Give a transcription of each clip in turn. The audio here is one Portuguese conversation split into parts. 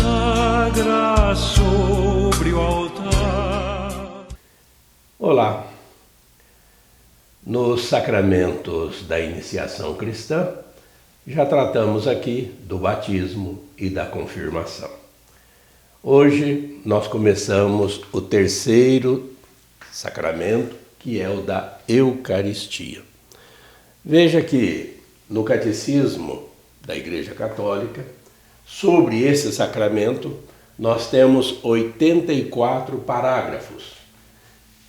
consagra sobre o altar. Olá! Nos sacramentos da iniciação cristã, já tratamos aqui do batismo e da confirmação. Hoje nós começamos o terceiro sacramento, que é o da Eucaristia. Veja que no Catecismo da Igreja Católica, sobre esse sacramento, nós temos 84 parágrafos,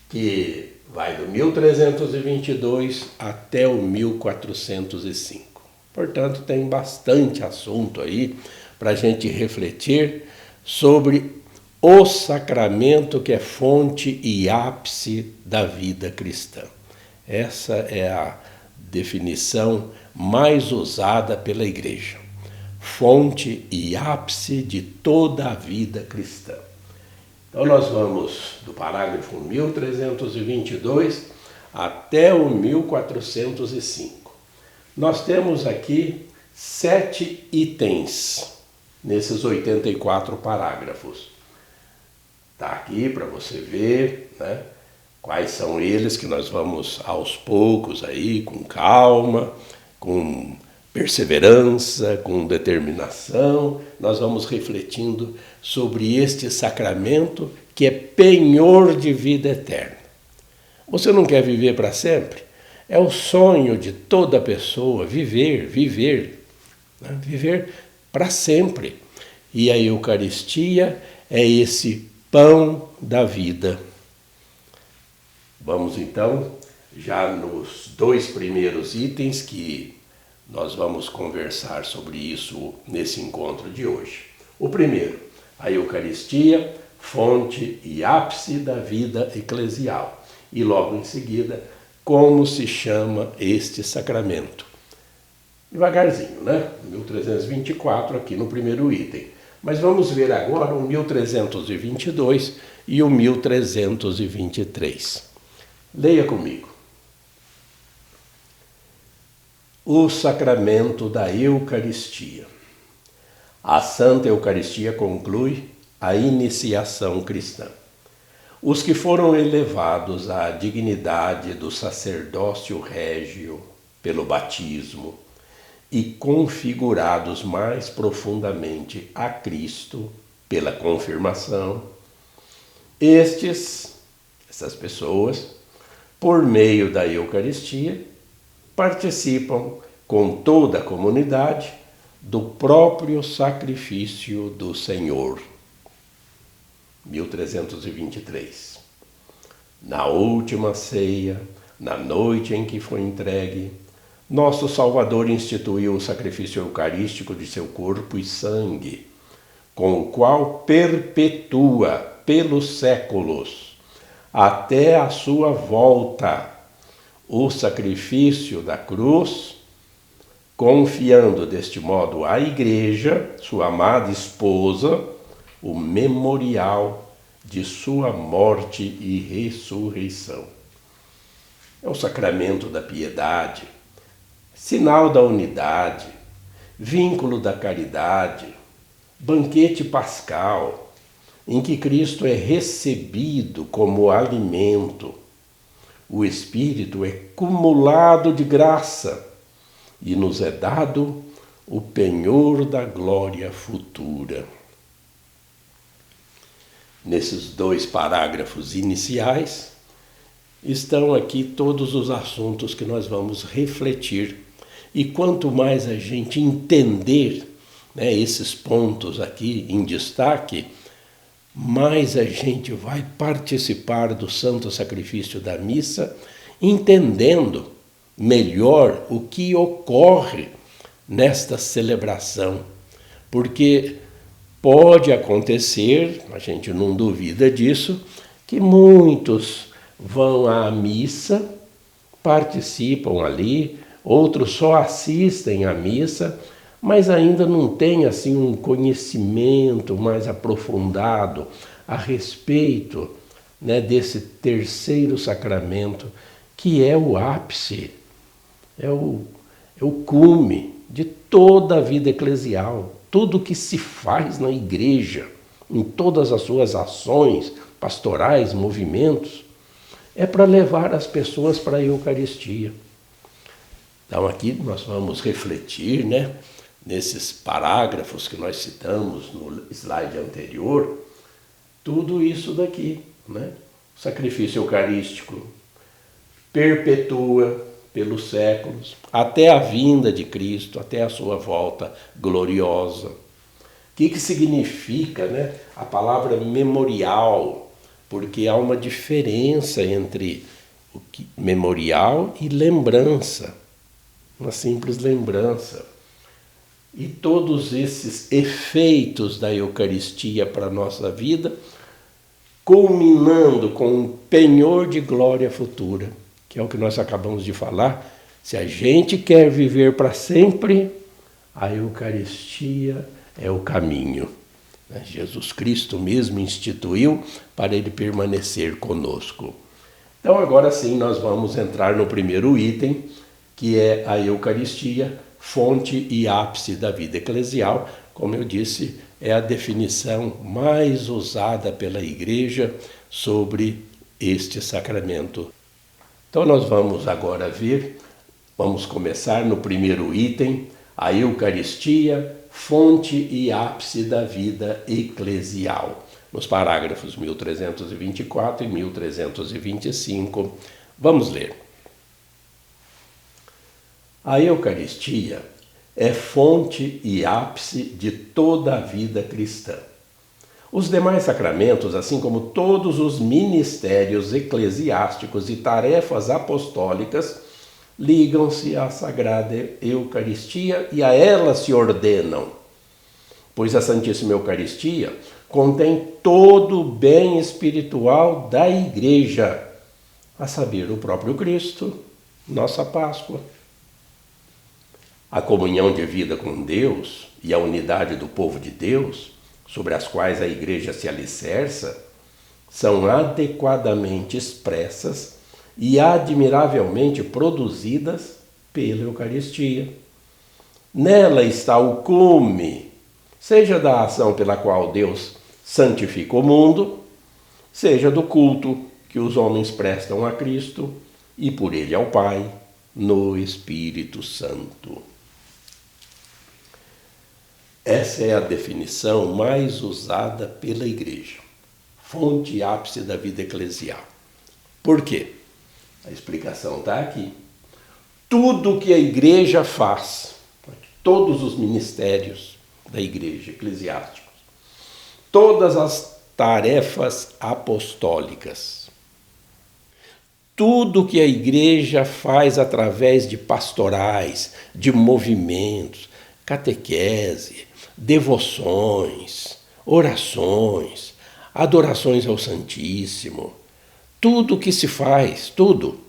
que vai do 1322 até o 1405. Portanto, tem bastante assunto aí para a gente refletir sobre o sacramento que é fonte e ápice da vida cristã. Essa é a definição mais usada pela Igreja. Fonte e ápice de toda a vida cristã. Então nós vamos do parágrafo 1322 até o 1405. Nós temos aqui 7 itens nesses 84 parágrafos. Está aqui para você ver, né, quais são eles, que nós vamos aos poucos aí, com calma, com perseverança, com determinação, nós vamos refletindo sobre este sacramento que é penhor de vida eterna. Você não quer viver para sempre? É o sonho de toda pessoa viver para sempre. E a Eucaristia é esse pão da vida. Vamos então, já nos 2 primeiros itens que nós vamos conversar sobre isso nesse encontro de hoje. O primeiro, a Eucaristia, fonte e ápice da vida eclesial. E logo em seguida, como se chama este sacramento. Devagarzinho, né? 1324 aqui no primeiro item. Mas vamos ver agora o 1322 e o 1323. Leia comigo. O sacramento da Eucaristia. A Santa Eucaristia conclui a iniciação cristã. Os que foram elevados à dignidade do sacerdócio régio pelo batismo e configurados mais profundamente a Cristo pela confirmação, essas pessoas, por meio da Eucaristia, participam com toda a comunidade do próprio sacrifício do Senhor. 1323. Na última ceia, na noite em que foi entregue, nosso Salvador instituiu o sacrifício eucarístico de seu corpo e sangue, com o qual perpetua pelos séculos, até a sua volta, o sacrifício da cruz, confiando deste modo à Igreja, sua amada esposa, o memorial de sua morte e ressurreição. É o sacramento da piedade, sinal da unidade, vínculo da caridade, banquete pascal, em que Cristo é recebido como alimento. O Espírito é cumulado de graça e nos é dado o penhor da glória futura. Nesses 2 parágrafos iniciais estão aqui todos os assuntos que nós vamos refletir. E quanto mais a gente entender, né, esses pontos aqui em destaque, mais a gente vai participar do santo sacrifício da missa, entendendo melhor o que ocorre nesta celebração. Porque pode acontecer, a gente não duvida disso, que muitos vão à missa, participam ali, outros só assistem à missa, mas ainda não tem assim um conhecimento mais aprofundado a respeito, né, desse terceiro sacramento, que é o ápice, é o cume de toda a vida eclesial. tudo que se faz na igreja, em todas as suas ações pastorais, movimentos, é para levar as pessoas para a Eucaristia. Então aqui nós vamos refletir, nesses parágrafos que nós citamos no slide anterior, tudo isso daqui, O sacrifício eucarístico perpetua pelos séculos, até a vinda de Cristo, até a sua volta gloriosa. O que significa, a palavra memorial? Porque há uma diferença entre memorial e lembrança, uma simples lembrança. E todos esses efeitos da Eucaristia para a nossa vida, culminando com um penhor de glória futura, que é o que nós acabamos de falar. Se a gente quer viver para sempre, a Eucaristia é o caminho. Jesus Cristo mesmo instituiu para ele permanecer conosco. Então agora sim nós vamos entrar no primeiro item, que é a Eucaristia, fonte e ápice da vida eclesial. Como eu disse, é a definição mais usada pela Igreja sobre este sacramento. Então nós vamos agora vamos começar no primeiro item, a Eucaristia, fonte e ápice da vida eclesial. Nos parágrafos 1324 e 1325, vamos ler. A Eucaristia é fonte e ápice de toda a vida cristã. Os demais sacramentos, assim como todos os ministérios eclesiásticos e tarefas apostólicas, ligam-se à Sagrada Eucaristia e a ela se ordenam, pois a Santíssima Eucaristia contém todo o bem espiritual da Igreja, a saber, o próprio Cristo, nossa Páscoa. A comunhão de vida com Deus e a unidade do povo de Deus, sobre as quais a Igreja se alicerça, são adequadamente expressas e admiravelmente produzidas pela Eucaristia. Nela está o cume, seja da ação pela qual Deus santifica o mundo, seja do culto que os homens prestam a Cristo e por ele ao Pai, no Espírito Santo. Essa é a definição mais usada pela Igreja, fonte e ápice da vida eclesial. Por quê? A explicação está aqui. Tudo que a Igreja faz, todos os ministérios da Igreja, eclesiásticos, todas as tarefas apostólicas, tudo que a Igreja faz através de pastorais, de movimentos, catequese, devoções, orações, adorações ao Santíssimo, tudo que se faz, tudo,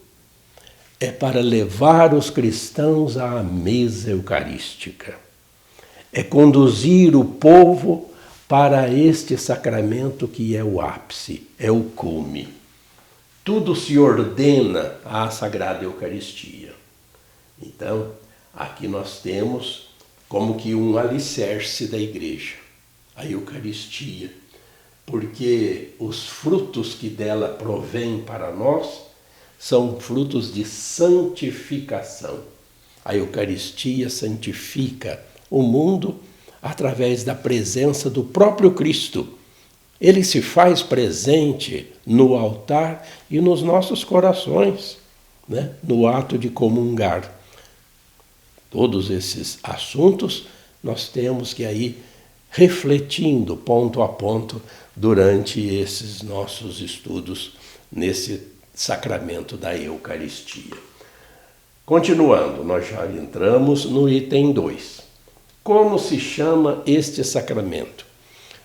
é para levar os cristãos à mesa eucarística. É conduzir o povo para este sacramento que é o ápice, é o cume. Tudo se ordena à Sagrada Eucaristia. Então, aqui nós temos como que um alicerce da Igreja, a Eucaristia, porque os frutos que dela provêm para nós são frutos de santificação. A Eucaristia santifica o mundo através da presença do próprio Cristo. Ele se faz presente no altar e nos nossos corações, no ato de comungar. Todos esses assuntos nós temos que ir refletindo ponto a ponto durante esses nossos estudos nesse sacramento da Eucaristia. Continuando, nós já entramos no item 2. Como se chama este sacramento?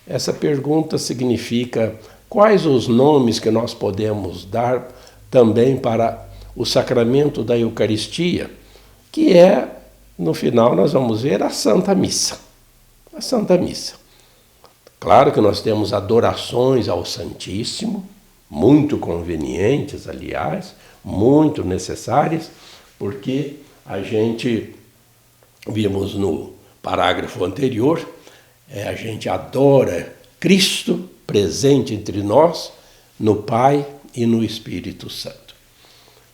Essa pergunta significa quais os nomes que nós podemos dar também para o sacramento da Eucaristia, que é, no final nós vamos ver, a Santa Missa. A Santa Missa. Claro que nós temos adorações ao Santíssimo, muito convenientes, aliás, muito necessárias, porque a gente vimos no parágrafo anterior A gente adora Cristo presente entre nós, no Pai e no Espírito Santo.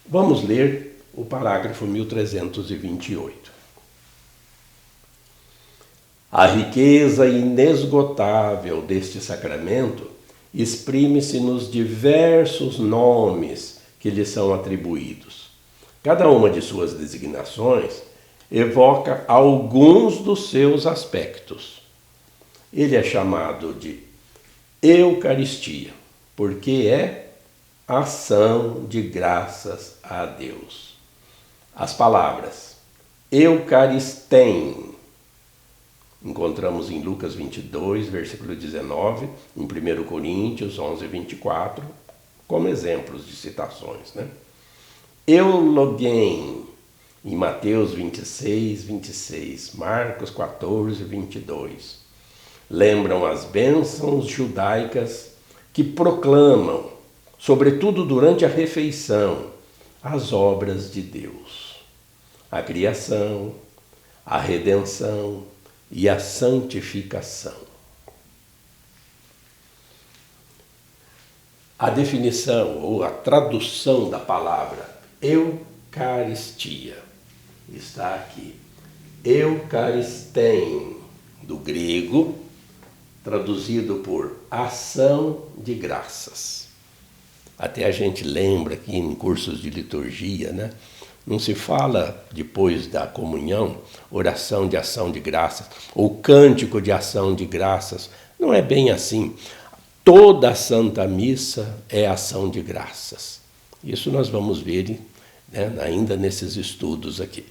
Vamos ler o parágrafo 1328. A riqueza inesgotável deste sacramento exprime-se nos diversos nomes que lhe são atribuídos. Cada uma de suas designações evoca alguns dos seus aspectos. Ele é chamado de Eucaristia, porque é ação de graças a Deus. As palavras Eucaristém encontramos em Lucas 22, versículo 19, em 1 Coríntios 11, 24, como exemplos de citações, né? Euloguém, em Mateus 26, 26, Marcos 14, 22. Lembram as bênçãos judaicas que proclamam, sobretudo durante a refeição, as obras de Deus, a criação, a redenção e a santificação. A definição ou a tradução da palavra Eucaristia está aqui. Eucaristém, do grego, traduzido por ação de graças. Até a gente lembra aqui em cursos de liturgia, né? Não se fala, depois da comunhão, oração de ação de graças, ou cântico de ação de graças. Não é bem assim. Toda a Santa Missa é ação de graças. Isso nós vamos ver, né, ainda nesses estudos aqui.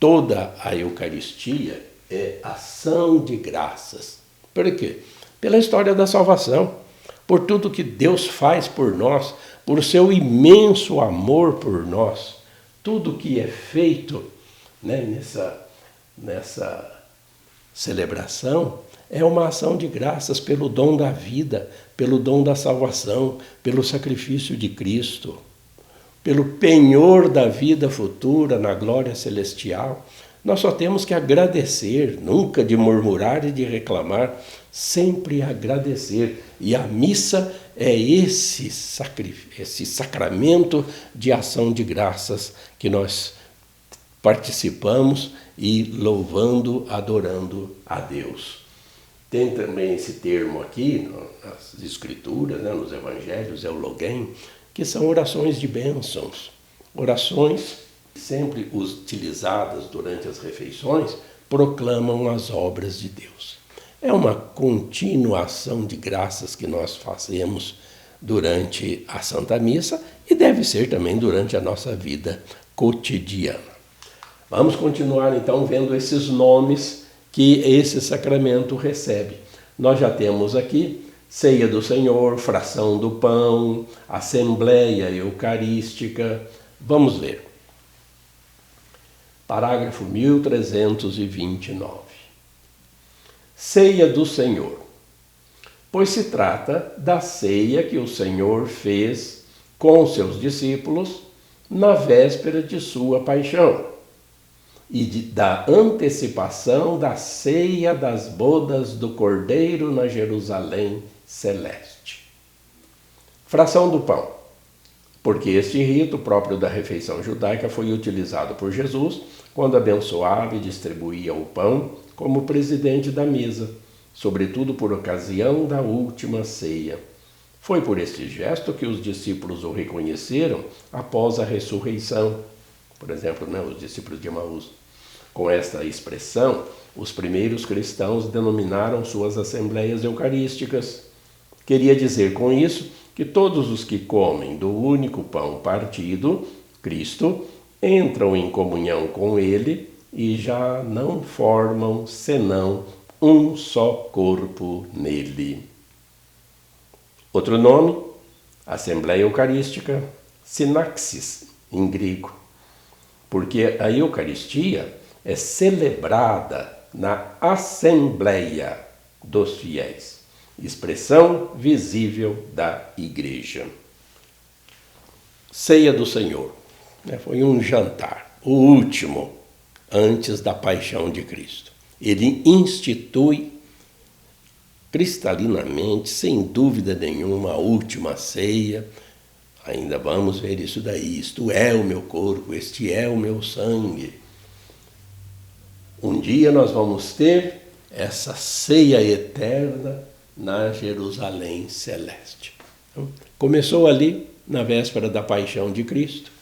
Toda a Eucaristia é ação de graças. Por quê? Pela história da salvação, por tudo que Deus faz por nós, por o seu imenso amor por nós. Tudo que é feito, né, nessa celebração é uma ação de graças pelo dom da vida, pelo dom da salvação, pelo sacrifício de Cristo, pelo penhor da vida futura na glória celestial. Nós só temos que agradecer, nunca de murmurar e de reclamar, sempre agradecer. E a missa é esse sacramento de ação de graças que nós participamos e louvando, adorando a Deus. Tem também esse termo aqui nas escrituras, né, nos evangelhos, euloguém, que são orações de bênçãos. Orações sempre utilizadas durante as refeições, proclamam as obras de Deus. É uma continuação de graças que nós fazemos durante a Santa Missa e deve ser também durante a nossa vida cotidiana. Vamos continuar então vendo esses nomes que esse sacramento recebe. Nós já temos aqui ceia do Senhor, fração do pão, assembleia eucarística. Vamos ver. Parágrafo 1329. Ceia do Senhor. Pois se trata da ceia que o Senhor fez com seus discípulos na véspera de sua paixão e da antecipação da ceia das bodas do Cordeiro na Jerusalém celeste. Fração do pão. Porque este rito próprio da refeição judaica foi utilizado por Jesus quando abençoava e distribuía o pão como presidente da mesa, sobretudo por ocasião da última ceia. Foi por este gesto que os discípulos o reconheceram após a ressurreição. Por exemplo, os discípulos de Emaús. Com esta expressão, os primeiros cristãos denominaram suas assembleias eucarísticas. Queria dizer com isso que todos os que comem do único pão partido, Cristo, entram em comunhão com ele e já não formam senão um só corpo nele. Outro nome, Assembleia Eucarística, Sinaxis, em grego, porque a Eucaristia é celebrada na Assembleia dos fiéis, expressão visível da Igreja. Ceia do Senhor. Foi um jantar, o último, antes da paixão de Cristo. Ele institui cristalinamente, sem dúvida nenhuma, a última ceia. Ainda vamos ver isso daí. Isto é o meu corpo, este é o meu sangue. Um dia nós vamos ter essa ceia eterna na Jerusalém celeste. Então, começou ali na véspera da paixão de Cristo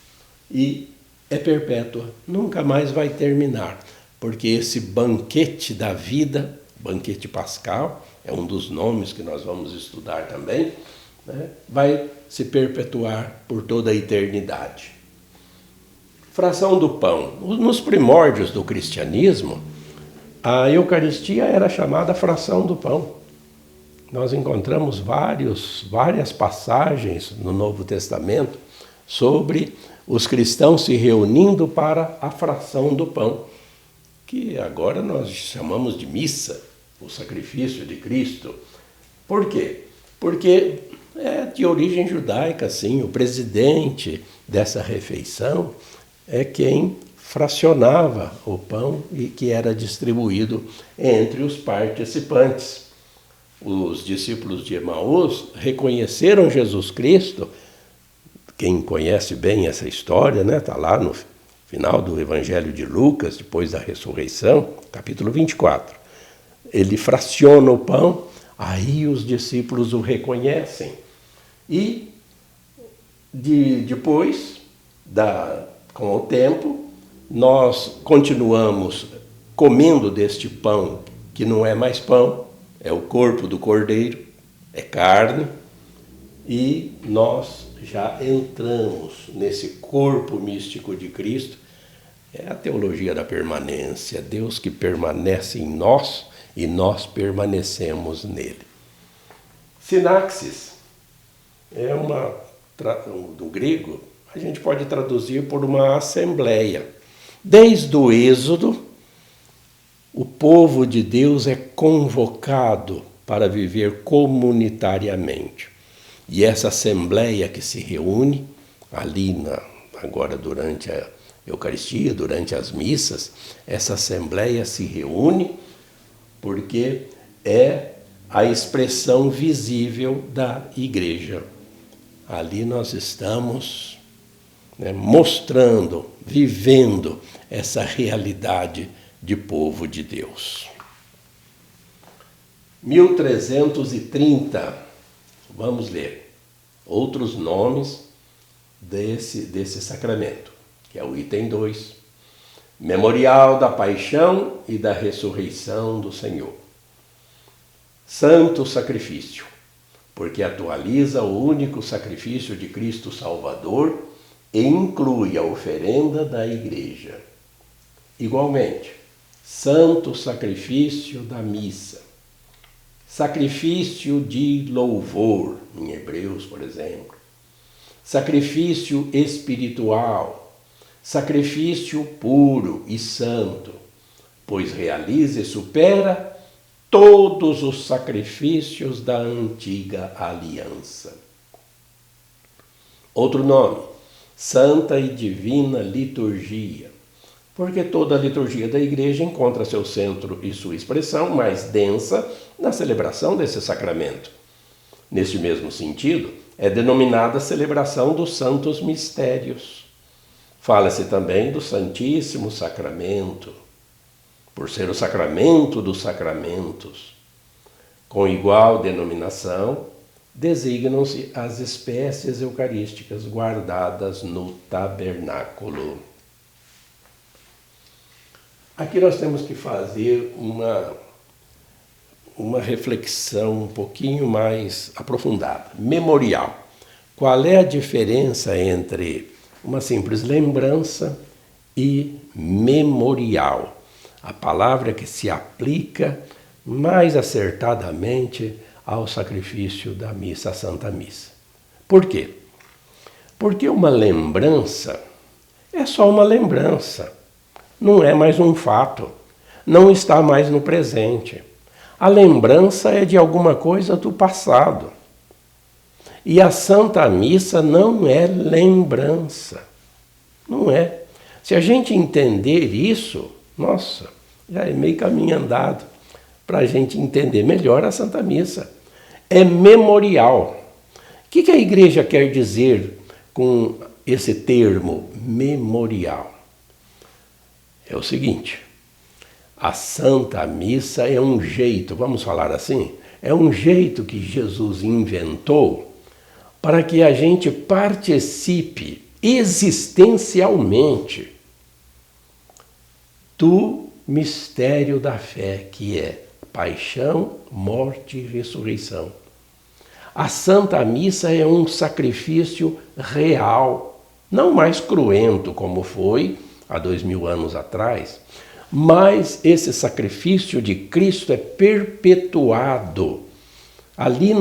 e é perpétua, nunca mais vai terminar, porque esse banquete da vida, banquete pascal, é um dos nomes que nós vamos estudar também, né, vai se perpetuar por toda a eternidade. Fração do pão. Nos primórdios do cristianismo, a Eucaristia era chamada fração do pão. Nós encontramos várias passagens no Novo Testamento sobre os cristãos se reunindo para a fração do pão, que agora nós chamamos de missa, o sacrifício de Cristo. Por quê? Porque é de origem judaica, sim. O presidente dessa refeição é quem fracionava o pão e que era distribuído entre os participantes. Os discípulos de Emaús reconheceram Jesus Cristo. Quem conhece bem essa história, né? Está lá no final do Evangelho de Lucas, depois da ressurreição, capítulo 24. Ele fraciona o pão, aí os discípulos o reconhecem. E depois, com o tempo, nós continuamos comendo deste pão, que não é mais pão, é o corpo do Cordeiro, é carne, e nós já entramos nesse corpo místico de Cristo. É a teologia da permanência, Deus que permanece em nós e nós permanecemos nele. Sinaxis é do grego, a gente pode traduzir por uma assembleia. Desde o Êxodo, o povo de Deus é convocado para viver comunitariamente. E essa assembleia que se reúne ali agora durante a Eucaristia, durante as missas, essa assembleia se reúne porque é a expressão visível da igreja. Ali nós estamos mostrando, vivendo essa realidade de povo de Deus. 1330, vamos ler outros nomes desse sacramento, que é o item 2, Memorial da Paixão e da Ressurreição do Senhor. Santo Sacrifício, porque atualiza o único sacrifício de Cristo Salvador e inclui a oferenda da Igreja. Igualmente, Santo Sacrifício da Missa, sacrifício de louvor, em Hebreus, por exemplo, sacrifício espiritual, sacrifício puro e santo, pois realiza e supera todos os sacrifícios da antiga aliança. Outro nome, Santa e Divina Liturgia, porque toda a liturgia da Igreja encontra seu centro e sua expressão mais densa na celebração desse sacramento. Neste mesmo sentido, é denominada celebração dos santos mistérios. Fala-se também do Santíssimo Sacramento, por ser o sacramento dos sacramentos. Com igual denominação, designam-se as espécies eucarísticas guardadas no tabernáculo. Aqui nós temos que fazer uma reflexão um pouquinho mais aprofundada. Memorial. Qual é a diferença entre uma simples lembrança e memorial? A palavra que se aplica mais acertadamente ao sacrifício da missa, a Santa Missa. Por quê? Porque uma lembrança é só uma lembrança, não é mais um fato, não está mais no presente. A lembrança é de alguma coisa do passado. E a Santa Missa não é lembrança, não é. Se a gente entender isso, nossa, já é meio caminho andado. para a gente entender melhor a Santa Missa. É memorial. O que a Igreja quer dizer com esse termo memorial? É o seguinte: a Santa Missa é um jeito, vamos falar assim, é um jeito que Jesus inventou para que a gente participe existencialmente do mistério da fé, que é paixão, morte e ressurreição. A Santa Missa é um sacrifício real, não mais cruento como foi há 2000 anos atrás, mas esse sacrifício de Cristo é perpetuado. Ali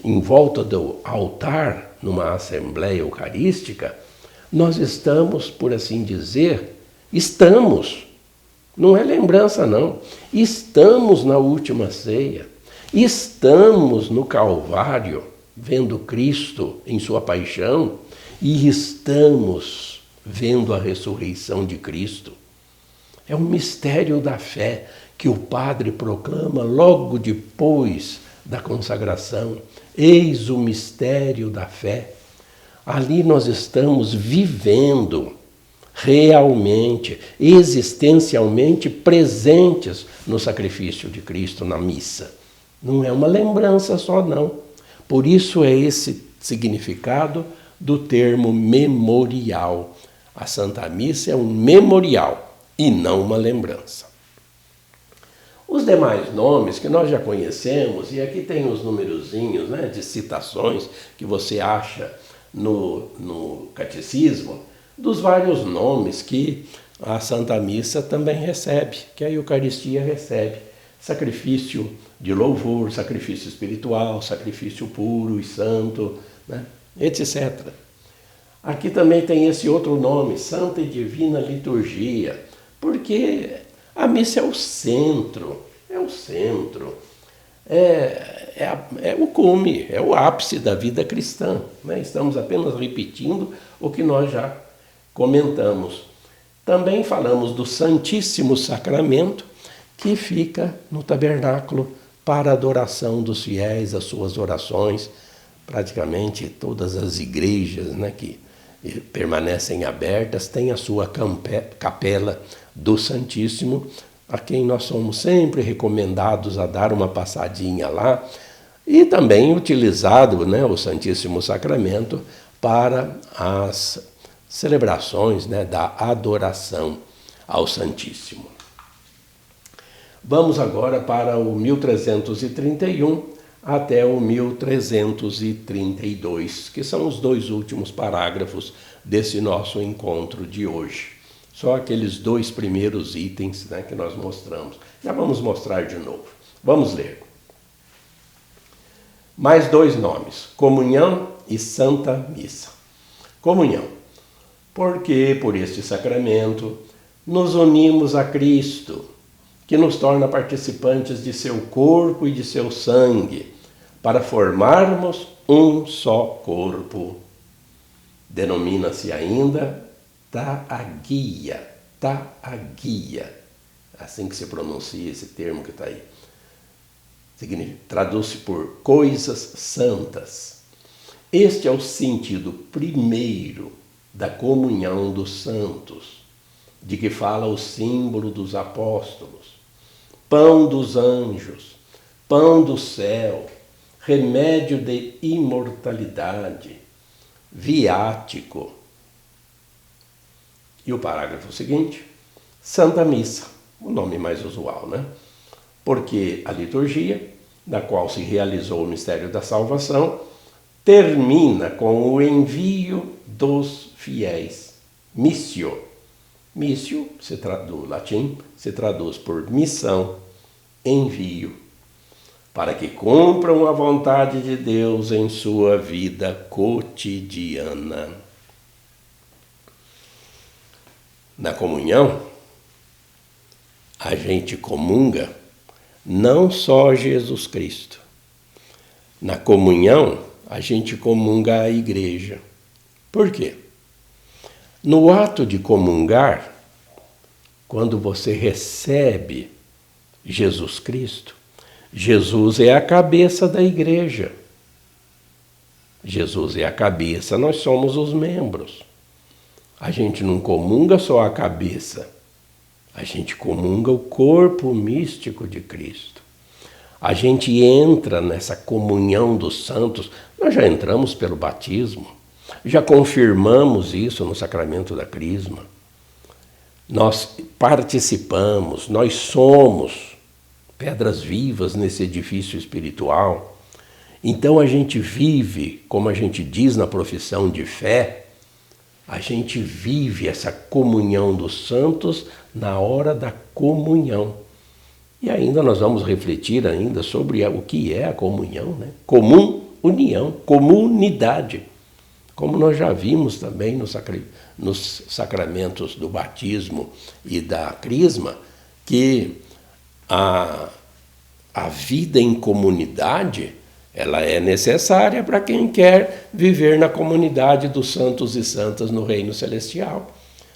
em volta do altar, numa assembleia eucarística, nós estamos, por assim dizer, não é lembrança não, estamos na última ceia, estamos no Calvário, vendo Cristo em sua paixão, e estamos vendo a ressurreição de Cristo. É um mistério da fé que o padre proclama logo depois da consagração. Eis o mistério da fé. Ali nós estamos vivendo realmente, existencialmente presentes no sacrifício de Cristo na missa. Não é uma lembrança só, não. Por isso é esse significado do termo memorial. A Santa Missa é um memorial e não uma lembrança. Os demais nomes que nós já conhecemos, e aqui tem os numerozinhos, né, de citações que você acha no catecismo, dos vários nomes que a Santa Missa também recebe, que a Eucaristia recebe. Sacrifício de louvor, sacrifício espiritual, sacrifício puro e santo, né, etc. Aqui também tem esse outro nome, Santa e Divina Liturgia, porque a missa é o centro, é o cume, é o ápice da vida cristã, né? Estamos apenas repetindo o que nós já comentamos. Também falamos do Santíssimo Sacramento, que fica no tabernáculo para a adoração dos fiéis, as suas orações. Praticamente todas as igrejas, né, que permanecem abertas têm a sua capela do Santíssimo, a quem nós somos sempre recomendados a dar uma passadinha lá, e também utilizado, né, o Santíssimo Sacramento para as celebrações, né, da adoração ao Santíssimo. Vamos agora para o 1331 até o 1332, que são os dois últimos parágrafos desse nosso encontro de hoje. Só aqueles dois primeiros itens, né, que nós mostramos. Já vamos mostrar de novo. Vamos ler. Mais dois nomes, comunhão e Santa Missa. Comunhão, porque por este sacramento nos unimos a Cristo, que nos torna participantes de seu corpo e de seu sangue, para formarmos um só corpo. Denomina-se ainda Taagia, assim que se pronuncia esse termo que está aí. Traduz-se por coisas santas. Este é o sentido primeiro da comunhão dos santos, de que fala o símbolo dos apóstolos, pão dos anjos, pão do céu, remédio de imortalidade, viático. E o parágrafo seguinte, Santa Missa, o nome mais usual, né? Porque a liturgia, na qual se realizou o mistério da salvação, termina com o envio dos fiéis. Missio. Missio, do latim, se traduz por missão, envio, para que cumpram a vontade de Deus em sua vida cotidiana. Na comunhão, a gente comunga não só Jesus Cristo. Na comunhão, a gente comunga a igreja. Por quê? No ato de comungar, quando você recebe Jesus Cristo. Jesus é a cabeça da igreja. Jesus é a cabeça, nós somos os membros. A gente não comunga só a cabeça, a gente comunga o corpo místico de Cristo. A gente entra nessa comunhão dos santos, nós já entramos pelo batismo, já confirmamos isso no sacramento da crisma. Nós participamos, nós somos pedras vivas nesse edifício espiritual. Então a gente vive, como a gente diz na profissão de fé, a gente vive essa comunhão dos santos na hora da comunhão. E ainda nós vamos refletir ainda sobre o que é a comunhão, né? Comum, união, comunidade. Como nós já vimos também nos sacramentos do batismo e da crisma, que a vida em comunidade ela é necessária para quem quer viver na comunidade dos santos e santas no reino celestial.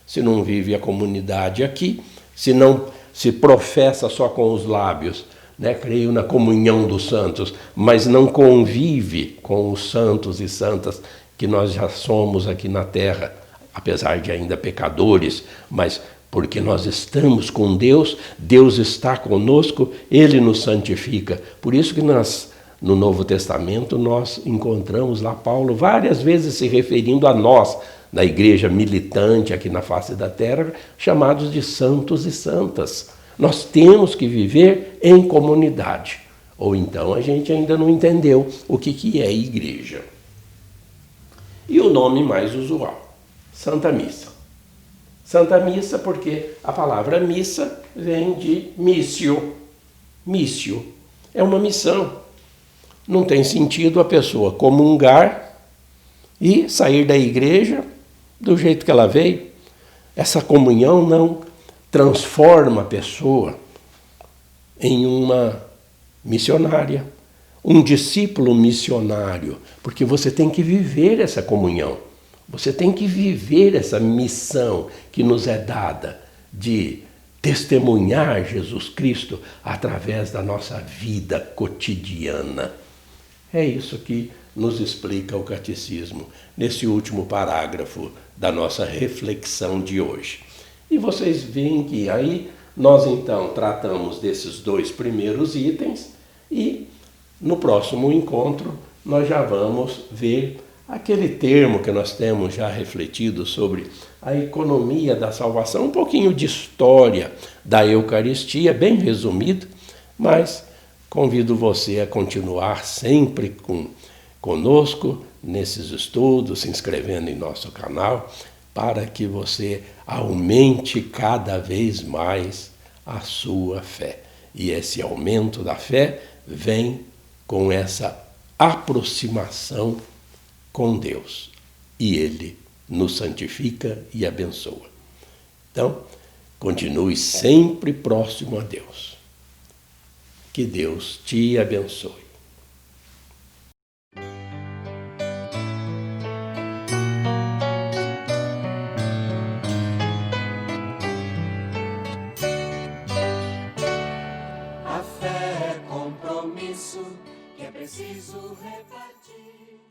Se não vive a comunidade aqui, se não se professa só com os lábios, né, creio na comunhão dos santos, mas não convive com os santos e santas que nós já somos aqui na terra, apesar de ainda pecadores, mas porque nós estamos com Deus, Deus está conosco, Ele nos santifica. Por isso que no Novo Testamento nós encontramos lá Paulo várias vezes se referindo a nós, da igreja militante aqui na face da terra, chamados de santos e santas. Nós temos que viver em comunidade. Ou então a gente ainda não entendeu o que é igreja. E o nome mais usual, Santa Missa. Santa Missa porque a palavra missa vem de missio. Missio é uma missão. Não tem sentido a pessoa comungar e sair da igreja do jeito que ela veio. Essa comunhão não transforma a pessoa em uma missionária, um discípulo missionário, porque você tem que viver essa comunhão, você tem que viver essa missão que nos é dada de testemunhar Jesus Cristo através da nossa vida cotidiana. É isso que nos explica o Catecismo nesse último parágrafo da nossa reflexão de hoje. E vocês veem que aí nós então tratamos desses dois primeiros itens e no próximo encontro nós já vamos ver aquele termo que nós temos já refletido sobre a economia da salvação, um pouquinho de história da Eucaristia, bem resumido, mas convido você a continuar sempre conosco nesses estudos, se inscrevendo em nosso canal, para que você aumente cada vez mais a sua fé. E esse aumento da fé vem com essa aproximação com Deus. E Ele nos santifica e abençoa. Então, continue sempre próximo a Deus. Que Deus te abençoe. A fé é compromisso que é preciso repartir.